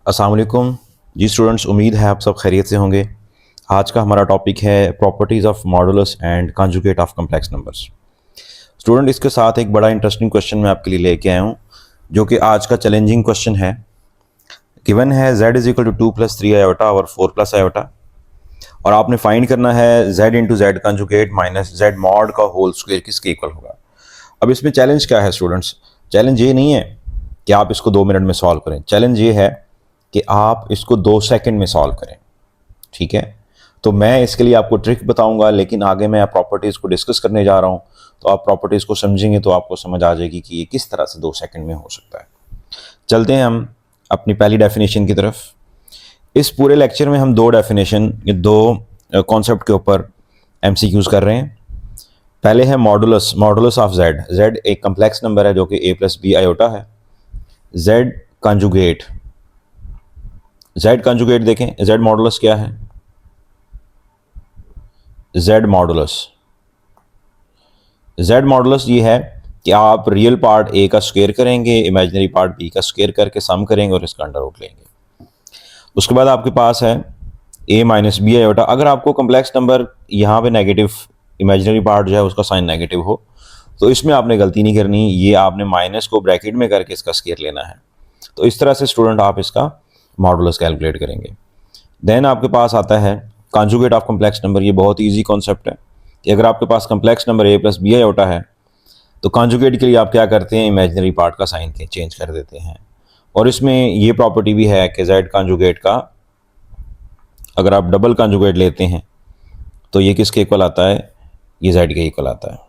अस्सलाम वालेकुम जी स्टूडेंट्स, उम्मीद है आप सब खैरियत से होंगे। आज का हमारा टॉपिक है properties of modulus and conjugate of complex numbers. Student, इसके साथ एक बड़ा इंटरेस्टिंग क्वेश्चन मैं आपके लिए लेके आया हूँ, जो कि आज का चैलेंजिंग क्वेश्चन है। गिवन है z is equal to 2 + 3 iota और 4 + आयोटा, और आपने फाइंड करना है z into Z conjugate minus Z mod का होल स्क्वायर किसके इक्वल होगा। अब इसमें चैलेंज क्या है स्टूडेंट्स? चैलेंज ये नहीं है कि आप इसको 2 मिनट में सॉल्व करें। चैलेंज ये है कि आप इसको 2 सेकंड में सॉल्व करें। ठीक है, तो मैं इसके लिए आपको ट्रिक बताऊंगा, लेकिन आगे मैं प्रॉपर्टीज़ को डिस्कस करने जा रहा हूं, तो आप प्रॉपर्टीज़ को समझेंगे तो आपको समझ आ जाएगी कि ये किस तरह से 2 सेकंड में हो सकता है। चलते हैं हम अपनी पहली डेफिनेशन की तरफ। इस पूरे लेक्चर में हम 2 डेफिनेशन, 2 कॉन्सेप्ट के ऊपर एमसीक्यूज कर रहे हैं। पहले है मॉडुलस ऑफ जेड। जेड एक कम्प्लेक्स नंबर है जो कि a + b आयोटा है। जेड कंजुगेट, जेड कंजुगेट देखें, जेड मॉडुलस क्या है? जेड मॉडुलस ये है कि आप रियल पार्ट a का स्क्वायर करेंगे, इमेजिनरी पार्ट b का स्क्वायर करके सम करेंगे और इसका अंडर रूट लेंगे। उसके बाद आपके पास है a - b आयोटा। अगर आपको कम्प्लेक्स नंबर यहाँ पे नेगेटिव, इमेजिनरी पार्ट जो है उसका साइन नेगेटिव हो, तो इसमें आपने गलती नहीं करनी, ये आपने माइनस को ब्रैकेट में करके इसका स्क्वायर लेना है। तो इस तरह से स्टूडेंट आप इसका मॉडुलस कैलकुलेट करेंगे। देन आपके पास आता है कॉन्जुगेट ऑफ कम्प्लेक्स नंबर। ये बहुत ईजी कॉन्सेप्ट है कि अगर आपके पास complex number a + b iota है, तो कॉन्जुगेट के लिए आप क्या करते हैं, इमेजिनरी पार्ट का साइन के चेंज कर देते हैं। और इसमें ये प्रॉपर्टी भी है कि जेड कॉन्जुगेट का अगर आप डबल कॉन्जुगेट लेते हैं तो ये किसके इक्वल आता है? ये जेड के इक्वल आता है।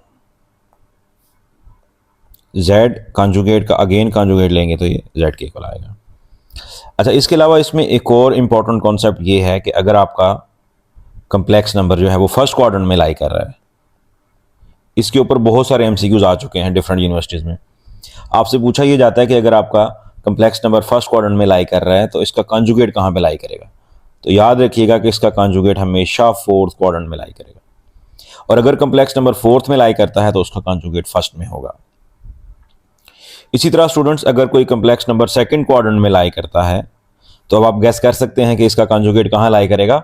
जेड कॉन्जुगेट का अगेन कॉन्जुगेट लेंगे तो ये जेड के इक्वल आएगा। अच्छा, इसके अलावा इसमें एक और इम्पॉर्टेंट कॉन्सेप्ट ये है कि अगर आपका कम्प्लेक्स नंबर जो है वो फर्स्ट क्वाड्रेंट में लाई कर रहा है, इसके ऊपर बहुत सारे एमसीक्यूज आ चुके हैं डिफरेंट यूनिवर्सिटीज़ में। आपसे पूछा ये जाता है कि अगर आपका कम्प्लेक्स नंबर फर्स्ट क्वाड्रेंट में लाई कर रहा है तो इसका कॉन्जुगेट कहाँ पे लाई करेगा? तो याद रखिएगा कि इसका कॉन्जुगेट हमेशा फोर्थ क्वाड्रेंट में लाई करेगा, और अगर कम्प्लेक्स नंबर फोर्थ में लाई करता है तो उसका कॉन्जुगेट फर्स्ट में होगा। इसी तरह स्टूडेंट्स, अगर कोई कम्प्लेक्स नंबर सेकंड क्वाड्रेंट में लाई करता है, तो अब आप गेस कर सकते हैं कि इसका कॉन्जुगेट कहाँ लाई करेगा।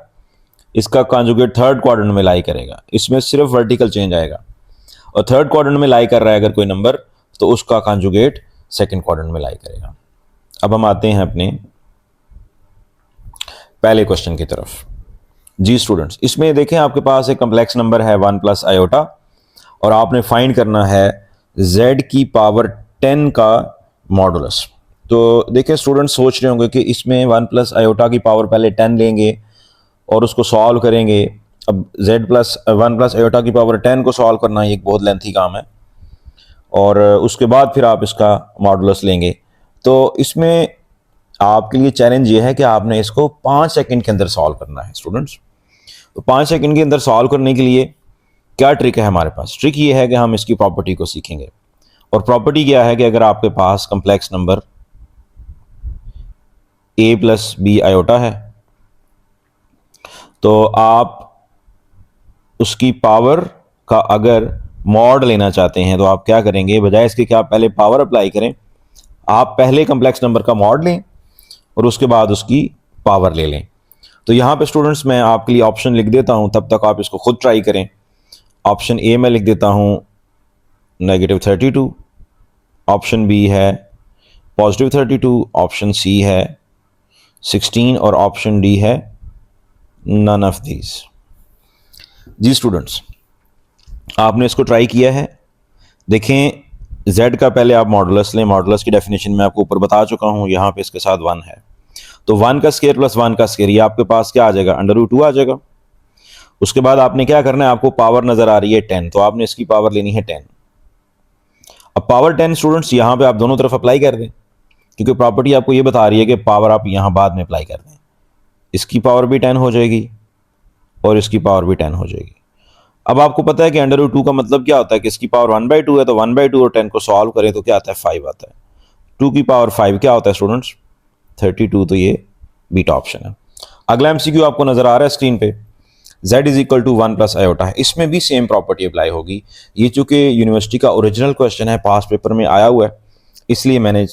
इसका कॉन्जुगेट थर्ड क्वाड्रेंट में लाई करेगा। इसमें सिर्फ वर्टिकल चेंज आएगा, और थर्ड क्वाड्रेंट में लाई कर रहा है अगर कोई नंबर, तो उसका कॉन्जुगेट सेकंड क्वाड्रेंट में लाई करेगा। अब हम आते हैं अपने पहले क्वेश्चन की तरफ। जी स्टूडेंट्स, इसमें देखें आपके पास एक कम्प्लेक्स नंबर है 1 + आयोटा, और आपने फाइंड करना है z की पावर 10 का मॉडुलस। तो देखिए स्टूडेंट्स, सोच रहे होंगे कि इसमें 1 + आयोटा की पावर पहले 10 लेंगे और उसको सॉल्व करेंगे। अब z + 1 + आयोटा की पावर 10 को सॉल्व करना ये एक बहुत लेंथी काम है, और उसके बाद फिर आप इसका मॉडुलस लेंगे। तो इसमें आपके लिए चैलेंज ये है कि आपने इसको 5 सेकंड के अंदर सॉल्व करना है स्टूडेंट्स। तो 5 सेकंड के अंदर सॉल्व करने के लिए क्या ट्रिक है हमारे पास? ट्रिक ये है कि हम इसकी प्रॉपर्टी को सीखेंगे, और प्रॉपर्टी क्या है कि अगर आपके पास complex number a + b iota है, तो आप उसकी पावर का अगर मॉड लेना चाहते हैं तो आप क्या करेंगे, बजाय इसके कि आप पहले पावर अप्लाई करें, आप पहले कम्प्लेक्स नंबर का मॉड लें और उसके बाद उसकी पावर ले लें। तो यहाँ पे स्टूडेंट्स मैं आपके लिए ऑप्शन लिख देता हूँ, तब तक आप इसको खुद ट्राई करें। ऑप्शन ए में लिख देता हूँ -32, ऑप्शन बी है +32, ऑप्शन सी है 16, और ऑप्शन डी है नन ऑफ दीज। जी स्टूडेंट्स, आपने इसको ट्राई किया है। देखें, z का पहले आप मॉडुलस लें। मॉडुलस की डेफिनेशन मैं आपको ऊपर बता चुका हूँ, यहाँ पे इसके साथ 1 है, तो 1 का स्क्वायर + 1 का स्क्वायर, ये आपके पास क्या आ जाएगा, √2 आ जाएगा। उसके बाद आपने क्या करना है, आपको पावर नजर आ रही है 10, तो आपने इसकी पावर लेनी है 10। अब पावर 10 स्टूडेंट्स यहाँ पे आप दोनों तरफ अप्लाई कर दें, क्योंकि प्रॉपर्टी आपको ये बता रही है कि पावर आप यहाँ बाद में अप्लाई कर दें। इसकी पावर भी 10 हो जाएगी और इसकी पावर भी 10 हो जाएगी। अब आपको पता है कि √2 का मतलब क्या होता है कि इसकी पावर 1/2 है, तो 1/2 और 10 को सॉल्व करें तो क्या आता है, 5 आता है। 2 की पावर 5 क्या होता है स्टूडेंट्स, 32। तो ये बीटा ऑप्शन है। अगला एमसीक्यू आपको नजर आ रहा है स्क्रीन पे, z = 1 + आयोटा है। इसमें भी सेम प्रॉपर्टी अप्लाई होगी। ये चूंकि यूनिवर्सिटी का ओरिजिनल क्वेश्चन है, पास पेपर में आया हुआ है, इसलिए मैंने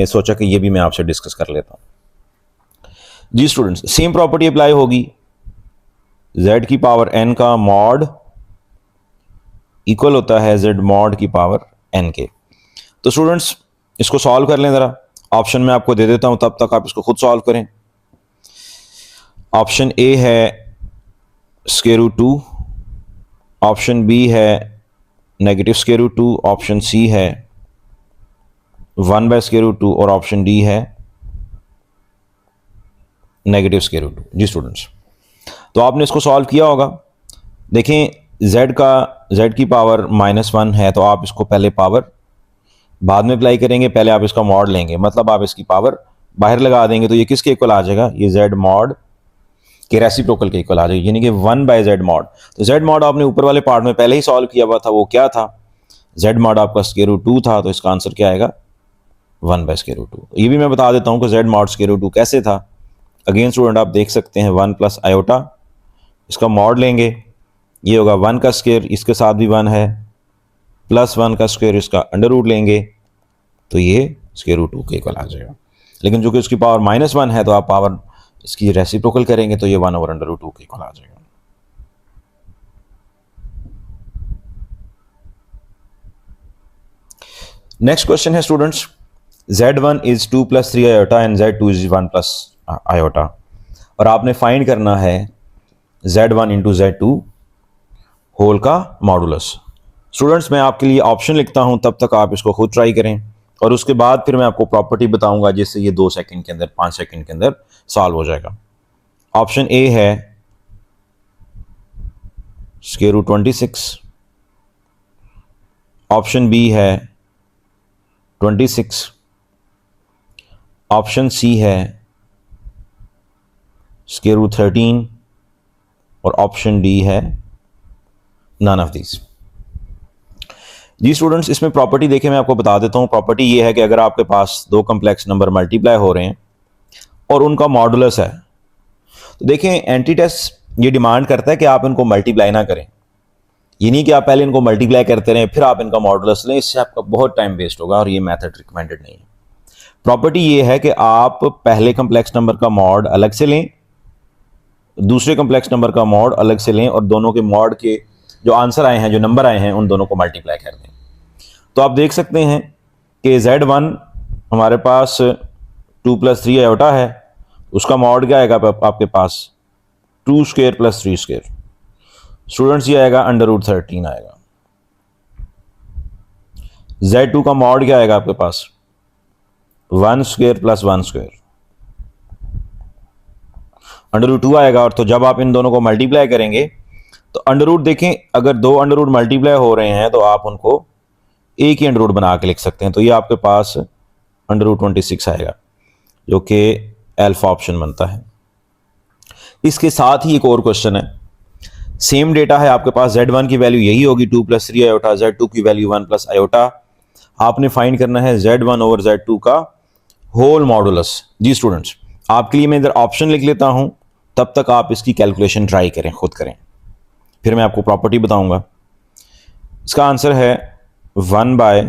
सोचा कि ये भी मैं आपसे डिस्कस कर लेता हूँ। जी स्टूडेंट्स, सेम प्रॉपर्टी अप्लाई होगी, z की पावर n का मॉड इक्वल होता है z मॉड की पावर n के। तो स्टूडेंट्स इसको सॉल्व कर लें ज़रा, ऑप्शन में आपको दे देता हूं, तब तक आप इसको खुद सॉल्व करें। ऑप्शन ए है स्क्वायर रूट 2, ऑप्शन बी है negative square root 2, option C है 1 बाय स्क्वायर रूट 2 और ऑप्शन डी है नेगेटिव स्क्वायर रूट 2। जी स्टूडेंट्स, तो आपने इसको सॉल्व किया होगा। देखें z की पावर -1 है, तो आप इसको पहले पावर बाद में अप्लाई करेंगे, पहले आप इसका मॉड लेंगे, मतलब आप इसकी पावर बाहर लगा देंगे, तो ये किसके इक्वल आ जाएगा, ये z मॉड के रेसिप्रोकल के इक्वल आ जाएगा, यानी कि 1 बाय z मॉड। तो z मॉड आपने ऊपर वाले पार्ट में पहले ही सॉल्व किया हुआ था, वो क्या था, z मॉड आपका स्क्वायर रूट 2 था, तो इसका आंसर क्या आएगा 1 बाय स्क्वायर रूट 2। ये भी मैं बता देता हूं कि z मॉड स्क्वायर रूट 2 कैसे था। अगेन स्टूडेंट आप देख सकते हैं 1 प्लस आयोटा, इसका मॉड लेंगे, ये होगा 1 का स्क्वायर, इसके साथ भी 1 है, प्लस 1 का स्क्वायर, इसका अंडर रूट लेंगे, तो ये स्क्वायर रूट 2 के इक्वल आ जाएगा। लेकिन जो कि उसकी पावर -1 है, तो आप पावर इसकी रेसिप्रोकल करेंगे, तो ये 1 ओवर अंडर रूट 2 के इक्वल आ जाएगा। नेक्स्ट क्वेश्चन है students, z1 is 2 plus 3 iota and z2 is 1 plus iota, और आपने फाइंड करना है z1 इंटू z2 होल का मॉडुलस। स्टूडेंट्स मैं आपके लिए ऑप्शन लिखता हूं, तब तक आप इसको खुद ट्राई करें, और उसके बाद फिर मैं आपको प्रॉपर्टी बताऊंगा जिससे ये 2 सेकंड के अंदर 5 सेकंड के अंदर सॉल्व हो जाएगा। ऑप्शन ए है स्क्वायर रूट 26, ऑप्शन बी है 26, ऑप्शन सी है स्क्वायर रूट 13 और ऑप्शन डी है नन ऑफ दीज। जी स्टूडेंट्स, इसमें प्रॉपर्टी देखें, मैं आपको बता देता हूं। प्रॉपर्टी ये है कि अगर आपके पास 2 कॉम्प्लेक्स नंबर मल्टीप्लाई हो रहे हैं और उनका मॉडुलस है, तो देखें एंटी टेस्ट ये डिमांड करता है कि आप इनको मल्टीप्लाई ना करें। ये नहीं कि आप पहले इनको मल्टीप्लाई करते रहें फिर आप इनका मॉडुलस लें, इससे आपका बहुत टाइम वेस्ट होगा और ये मेथड रिकमेंडेड नहीं है। प्रॉपर्टी ये है कि आप पहले कॉम्प्लेक्स नंबर का मॉड अलग से लें, दूसरे कॉम्प्लेक्स नंबर का मॉड अलग से लें, और दोनों के मॉड के जो आंसर आए हैं, जो नंबर आए हैं, उन दोनों को मल्टीप्लाई कर दें। तो आप देख सकते हैं कि z1 हमारे पास 2 प्लस 3 आयोटा है, उसका मॉड क्या आएगा आपके पास 2 स्क्वायर प्लस 3 स्क्वायर। स्टूडेंट्स ये आएगा अंडर रूट 13 आएगा। z2 का मॉड क्या आएगा आपके पास 1 square plus 1 square, under root 2 आएगा। और तो जब आप इन दोनों को मल्टीप्लाई करेंगे तो अंडर रूट देखें, अगर 2 अंडर रूट मल्टीप्लाई हो रहे हैं तो आप उनको एक ही अंडर रूट बना के लिख सकते हैं। तो ये आपके पास अंडर रूट 26 आएगा, जो कि अल्फा ऑप्शन बनता है। इसके साथ ही एक और क्वेश्चन है, सेम डेटा है आपके पास, z1 की वैल्यू यही होगी 2 प्लस 3 आयोटा, z2 की वैल्यू 1 प्लस आयोटा। आपने फाइंड करना है z1 ओवर z2 का होल मॉडुलस। जी स्टूडेंट्स, आपके लिए मैं इधर ऑप्शन लिख लेता हूं, तब तक आप इसकी कैलकुलेशन ट्राई करें, खुद करें, फिर मैं आपको प्रॉपर्टी बताऊंगा। इसका आंसर है 1 बाय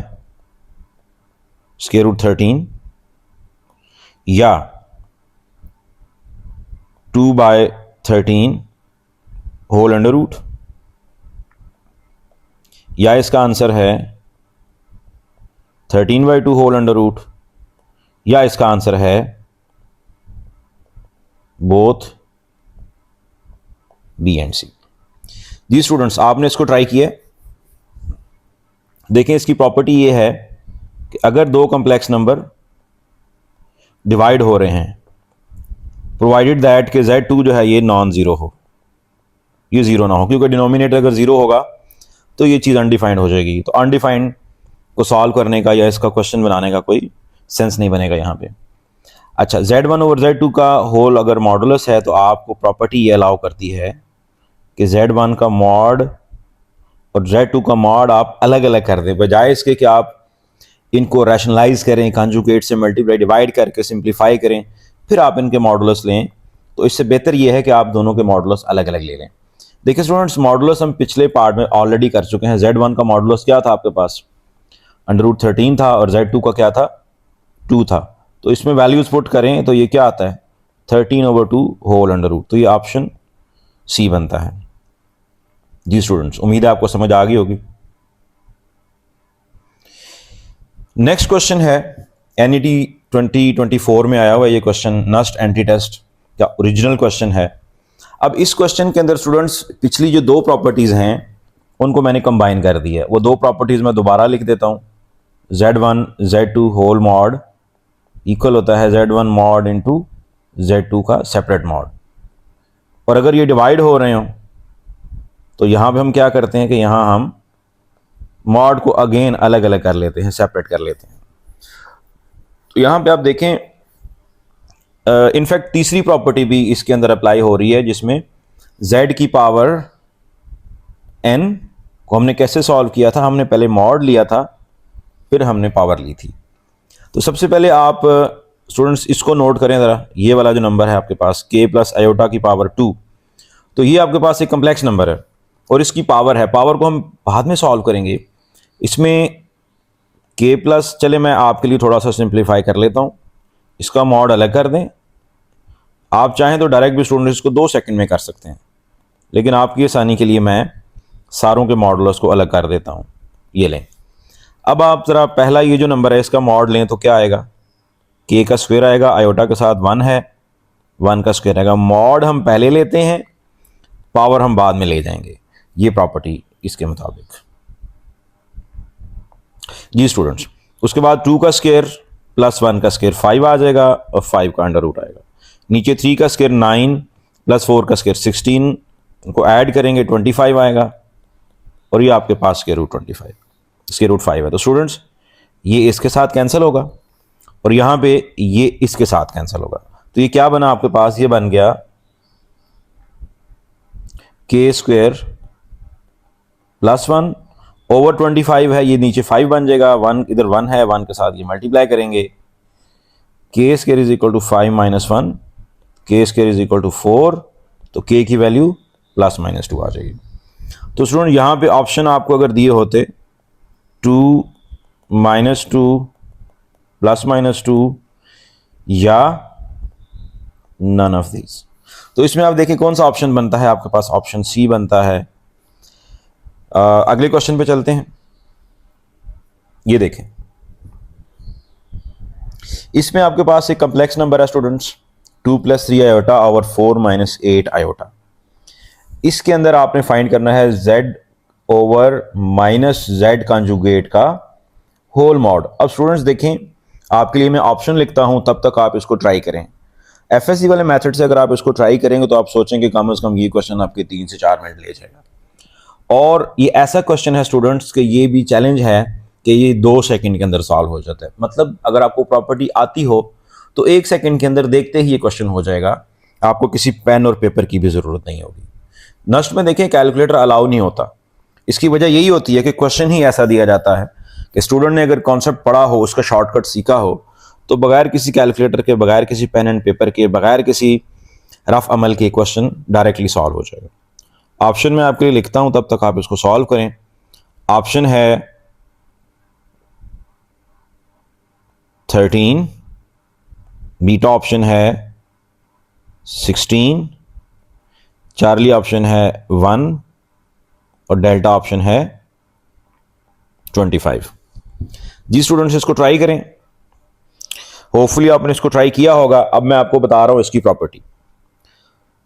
स्क्वायर रूट 13 या 2 बाय 13 होल अंडर रूट, या इसका आंसर है 13 बाई 2 होल अंडर रूट, या इसका आंसर है बोथ बी एंड सी। जी स्टूडेंट्स, आपने इसको ट्राई किया, देखें इसकी प्रॉपर्टी ये है कि अगर 2 कॉम्प्लेक्स नंबर डिवाइड हो रहे हैं, प्रोवाइडेड दैट कि z2 जो है ये नॉन ज़ीरो हो, ये ज़ीरो ना हो, क्योंकि डिनोमिनेटर अगर ज़ीरो होगा तो ये चीज़ अनडिफाइंड हो जाएगी। तो अनडिफाइंड को सॉल्व करने का या इसका क्वेश्चन बनाने का कोई सेंस नहीं बनेगा यहाँ पे। अच्छा, z1 ओवर z2 का होल अगर मॉडुलस है, तो आपको प्रॉपर्टी ये अलाउ करती है कि z1 का मॉड और z2 का मॉड आप अलग अलग कर दें, बजाय इसके कि आप इनको रैशनलाइज करें, कॉन्जुगेट से मल्टीप्लाई डिवाइड करके सिंप्लीफाई करें, फिर आप इनके मॉडुलस लें। तो इससे बेहतर यह है कि आप दोनों के मॉडुलस अलग अलग ले लें। देखिए स्टूडेंट्स, मॉडुलस हम पिछले पार्ट में ऑलरेडी कर चुके हैं। z1 का मॉडुलस क्या था आपके पास अंडर रूट 13 था, और z2 का क्या था 2 था। तो इसमें वैल्यूज पुट करें तो ये क्या आता है 13/2 होल अंडर रूट। तो ये ऑप्शन सी बनता है। जी स्टूडेंट्स, उम्मीद है आपको समझ आ गई होगी। नेक्स्ट क्वेश्चन है एनईटी 2024 में आया हुआ ये क्वेश्चन, नस्ट एंटी टेस्ट का ओरिजिनल क्वेश्चन है। अब इस क्वेश्चन के अंदर स्टूडेंट्स पिछली जो दो प्रॉपर्टीज हैं उनको मैंने कंबाइन कर दी है। वो दो प्रॉपर्टीज मैं दोबारा लिख देता हूं। Z1 Z2 whole mod equal होता है Z1 मॉड इंटू Z2 का सेपरेट मॉड। और अगर ये डिवाइड हो रहे हो तो यहां पे हम क्या करते हैं कि यहां हम मॉड को अगेन अलग अलग कर लेते हैं, सेपरेट कर लेते हैं। तो यहां पे आप देखें, इनफैक्ट तीसरी प्रॉपर्टी भी इसके अंदर अप्लाई हो रही है जिसमें z की पावर n को हमने कैसे सॉल्व किया था, हमने पहले मॉड लिया था फिर हमने पावर ली थी। तो सबसे पहले आप स्टूडेंट्स इसको नोट करें ज़रा, ये वाला जो नंबर है आपके पास k प्लस आयोटा की पावर 2, तो ये आपके पास एक कम्प्लेक्स नंबर है और इसकी पावर है। पावर को हम बाद में सॉल्व करेंगे। इसमें k प्लस, चले मैं आपके लिए थोड़ा सा सिंप्लीफाई कर लेता हूँ, इसका मॉड अलग कर दें। आप चाहें तो डायरेक्ट भी स्टूडेंट्स इसको 2 सेकंड में कर सकते हैं, लेकिन आपकी आसानी के लिए मैं सारों के मॉडुलस को अलग कर देता हूँ। ये लें। अब आप ज़रा पहला ये जो नंबर है इसका मॉड लें तो क्या आएगा, k का स्क्वायर आएगा, आयोटा के साथ 1 है, 1 का स्क्वायर आएगा। मॉड हम पहले लेते हैं, पावर हम बाद में ले जाएंगे, ये प्रॉपर्टी इसके मुताबिक। जी स्टूडेंट्स, उसके बाद 2 का स्क्वायर प्लस 1 का स्क्वायर 5 आ जाएगा और 5 का अंडर रूट आएगा। नीचे 3 का स्क्वायर 9 प्लस 4 का स्क्वायर 16, उनको ऐड करेंगे 25 आएगा और ये आपके पास स्क्वायर रूट 25, स्क्वायर रूट 5 है। तो स्टूडेंट्स ये इसके साथ कैंसिल होगा और यहाँ पे ये इसके साथ कैंसिल होगा। तो ये क्या बना आपके पास, ये बन गया k स्क्वायर प्लस 1 ओवर 25 है, ये नीचे 5 बन जाएगा, 1 इधर 1 है, 1 के साथ ये मल्टीप्लाई करेंगे, k square is equal to 5 minus 1, k square is equal to 4, तो k की वैल्यू प्लस माइनस 2 आ जाएगी। तो स्टूडेंट यहाँ पे ऑप्शन आपको अगर दिए होते 2 माइनस 2 प्लस माइनस 2 या नन ऑफ दीज, तो इसमें आप देखिए कौन सा ऑप्शन बनता है आपके पास, ऑप्शन सी बनता है। अगले क्वेश्चन पे चलते हैं। ये देखें, इसमें आपके पास एक कम्प्लेक्स नंबर है students 2 plus 3 iota over 4 minus 8 iota. इसके अंदर आपने फाइंड करना है z over minus z conjugate का होल मॉड। अब स्टूडेंट्स देखें, आपके लिए मैं ऑप्शन लिखता हूं, तब तक आप इसको ट्राई करें। एफएससी वाले मेथड से अगर आप इसको ट्राई करेंगे तो आप सोचेंगे कम से कम ये क्वेश्चन आपके 3 से 4 मिनट ले जाएगा। और ये ऐसा क्वेश्चन है स्टूडेंट्स कि ये भी चैलेंज है कि ये 2 सेकंड के अंदर सॉल्व हो जाता है। मतलब अगर आपको प्रॉपर्टी आती हो तो 1 सेकंड के अंदर देखते ही ये क्वेश्चन हो जाएगा, आपको किसी पेन और पेपर की भी ज़रूरत नहीं होगी। नस्ट में देखें कैलकुलेटर अलाउ नहीं होता, इसकी वजह यही होती है कि क्वेश्चन ही ऐसा दिया जाता है कि स्टूडेंट ने अगर कॉन्सेप्ट पढ़ा हो, उसका शॉर्टकट सीखा हो, तो बगैर किसी कैलकुलेटर के, बगैर किसी पेन एंड पेपर के, बगैर किसी रफ अमल के क्वेश्चन डायरेक्टली सॉल्व हो जाएगा। ऑप्शन में आपके लिए लिखता हूं, तब तक आप इसको सॉल्व करें। ऑप्शन है 13, बीटा ऑप्शन है 16, चार्ली ऑप्शन है 1 और डेल्टा ऑप्शन है 25। जी स्टूडेंट्स, इसको ट्राई करें। होपफुली आपने इसको ट्राई किया होगा। अब मैं आपको बता रहा हूं इसकी प्रॉपर्टी।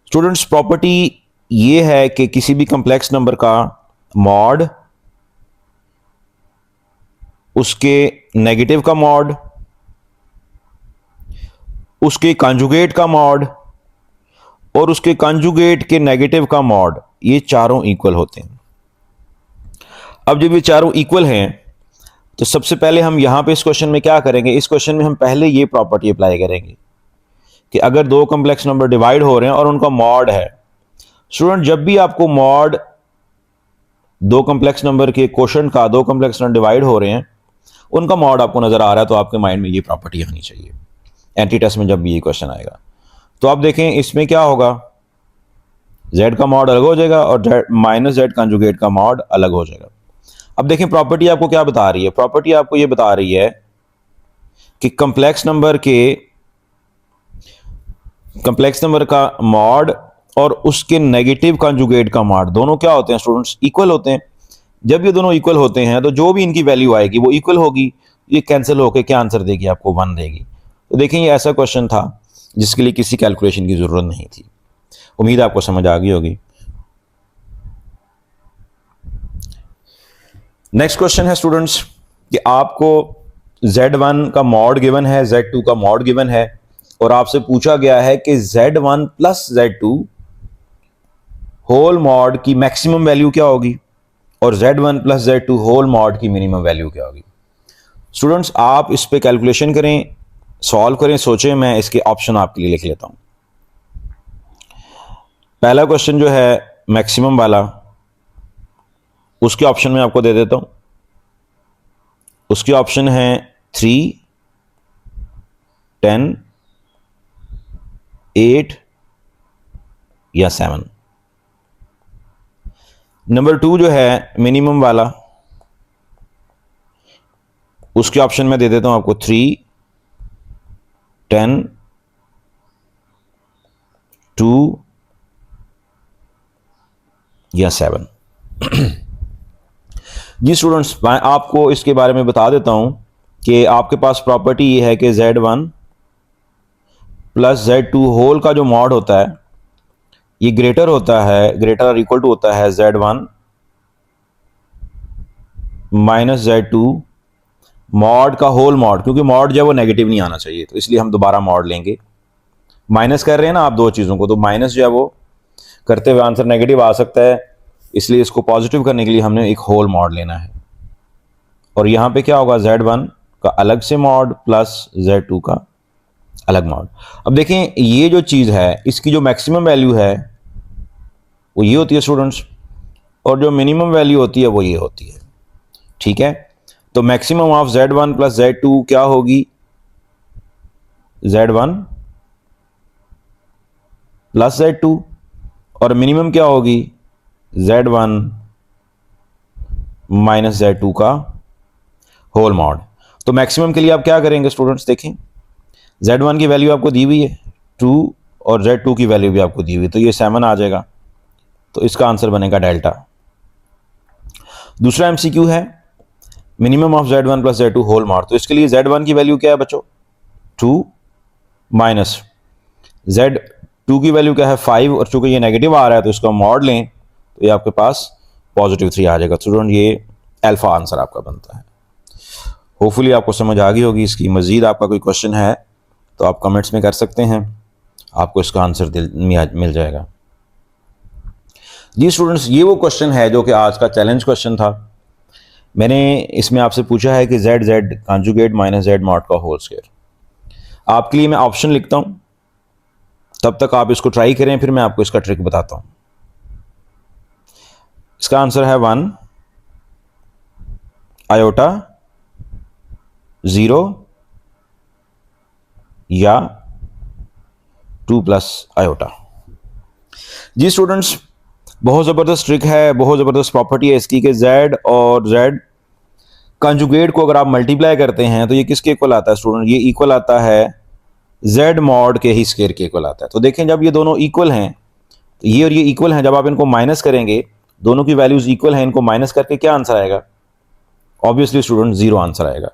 स्टूडेंट्स प्रॉपर्टी ये है कि किसी भी कॉम्प्लेक्स नंबर का मॉड, उसके नेगेटिव का मॉड, उसके कॉन्जुगेट का मॉड और उसके कॉन्जुगेट के नेगेटिव का मॉड, ये चारों इक्वल होते हैं। अब जब ये चारों इक्वल हैं तो सबसे पहले हम यहां पे इस क्वेश्चन में क्या करेंगे, इस क्वेश्चन में हम पहले ये प्रॉपर्टी अप्लाई करेंगे कि अगर 2 कॉम्प्लेक्स नंबर डिवाइड हो रहे हैं और उनका मॉड है। स्टूडेंट जब भी आपको मॉड 2 कॉम्प्लेक्स नंबर के क्वोशंट का, 2 कॉम्प्लेक्स नंबर डिवाइड हो रहे हैं, उनका मॉड आपको नजर आ रहा है, तो आपके माइंड में ये प्रॉपर्टी आनी चाहिए एंटी टेस्ट में जब भी ये क्वेश्चन आएगा। तो आप देखें इसमें क्या होगा, z का मॉड अलग हो जाएगा और माइनस z कॉन्जुगेट का मॉड अलग हो जाएगा। अब देखें प्रॉपर्टी आपको क्या बता रही है, प्रॉपर्टी आपको ये बता रही है कि कॉम्प्लेक्स नंबर के कंप्लेक्स नंबर का मॉड और उसके नेगेटिव कंजुगेट का मॉड दोनों क्या होते हैं स्टूडेंट्स? इक्वल होते हैं। जब ये दोनों इक्वल होते हैं तो जो भी इनकी वैल्यू आएगी वो इक्वल होगी। ये कैंसिल होकर क्या आंसर देगी आपको? 1 देगी। तो देखें ये ऐसा क्वेश्चन था जिसके लिए किसी कैलकुलेशन की ज़रूरत नहीं थी। उम्मीद आपको समझ आ गई होगी। नेक्स्ट क्वेश्चन है स्टूडेंट्स कि आपको Z1 का मॉड गिवन है, Z2 का मॉड गिवन है और आपसे पूछा गया है कि Z1 plus Z2 whole mod की मैक्सिमम वैल्यू क्या होगी और Z1 plus Z2 whole mod की मिनिमम वैल्यू क्या होगी। स्टूडेंट्स आप इस पे कैलकुलेशन करें, सॉल्व करें, सोचें। मैं इसके ऑप्शन आपके लिए लिख लेता हूं। पहला क्वेश्चन जो है मैक्सिमम वाला, उसके ऑप्शन में आपको दे देता हूं। उसके ऑप्शन है 3, 10, 8 या 7। नंबर 2 जो है मिनिमम वाला, उसके ऑप्शन में दे देता हूं आपको 3, 10, 2 या 7। जी स्टूडेंट्स मैं आपको इसके बारे में बता देता हूं कि आपके पास प्रॉपर्टी ये है कि Z1 प्लस Z2 होल का जो मॉड होता है ये ग्रेटर होता है, ग्रेटर और इक्वल टू होता है Z1 माइनस Z2 मॉड का होल मॉड, क्योंकि मॉड जो है वो नेगेटिव नहीं आना चाहिए तो इसलिए हम दोबारा मॉड लेंगे। माइनस कर रहे हैं ना आप दो चीज़ों को, तो माइनस जो है वो करते हुए आंसर नेगेटिव आ सकता है, इसलिए इसको पॉजिटिव करने के लिए हमने एक होल मॉड लेना है। और यहाँ पे क्या होगा? Z1 का अलग से मॉड प्लस Z2 का अलग मॉड। अब देखें ये जो चीज़ है इसकी जो मैक्सिमम वैल्यू है वो ये होती है स्टूडेंट्स, और जो मिनिमम वैल्यू होती है वो ये होती है। ठीक है, तो maximum of Z1 plus Z2 क्या होगी? Z1 प्लस Z2, और मिनिमम क्या होगी? Z1 माइनस Z2 का होल मॉड। तो मैक्सिमम के लिए आप क्या करेंगे स्टूडेंट्स? देखें Z1 की वैल्यू आपको दी हुई है 2 और Z2 की वैल्यू भी आपको दी हुई है, तो ये 7 आ जाएगा। तो इसका आंसर बनेगा डेल्टा। दूसरा MCQ है minimum of Z1 plus Z2 whole mod. तो इसके लिए Z1 की वैल्यू क्या है बच्चों? 2 माइनस Z2 की वैल्यू क्या है? 5, और चूंकि ये नेगेटिव आ रहा है तो इसका मॉड लें तो ये आपके पास पॉजिटिव 3 आ जाएगा। स्टूडेंट ये अल्फा आंसर आपका बनता है। होपफुली आपको समझ आ गई होगी। इसकी मज़ीद आपका कोई क्वेश्चन है तो आप कमेंट्स में कर सकते हैं, आपको इसका आंसर मिल जाएगा। जी स्टूडेंट्स ये वो क्वेश्चन है जो कि आज का चैलेंज क्वेश्चन था। मैंने इसमें आपसे पूछा है कि Z conjugate minus Z mod का होल स्क्वायर। आपके लिए मैं ऑप्शन लिखता हूं, तब तक आप इसको ट्राई करें, फिर मैं आपको इसका ट्रिक बताता हूं। इसका आंसर है 1 आयोटा 0 या 2 प्लस आयोटा। जी स्टूडेंट्स बहुत ज़बरदस्त ट्रिक है, बहुत ज़बरदस्त प्रॉपर्टी है इसकी कि Z और Z कंजुगेट को अगर आप मल्टीप्लाई करते हैं तो ये किसके इक्वल आता है स्टूडेंट? ये इक्वल आता है Z मॉड के ही स्क्वायर के इक्वल आता है। तो देखें जब ये दोनों इक्वल हैं तो ये और ये इक्वल हैं, जब आप इनको माइनस करेंगे दोनों की वैल्यूज इक्वल हैं, इनको माइनस करके क्या आंसर आएगा? ऑब्वियसली स्टूडेंट 0 आंसर आएगा।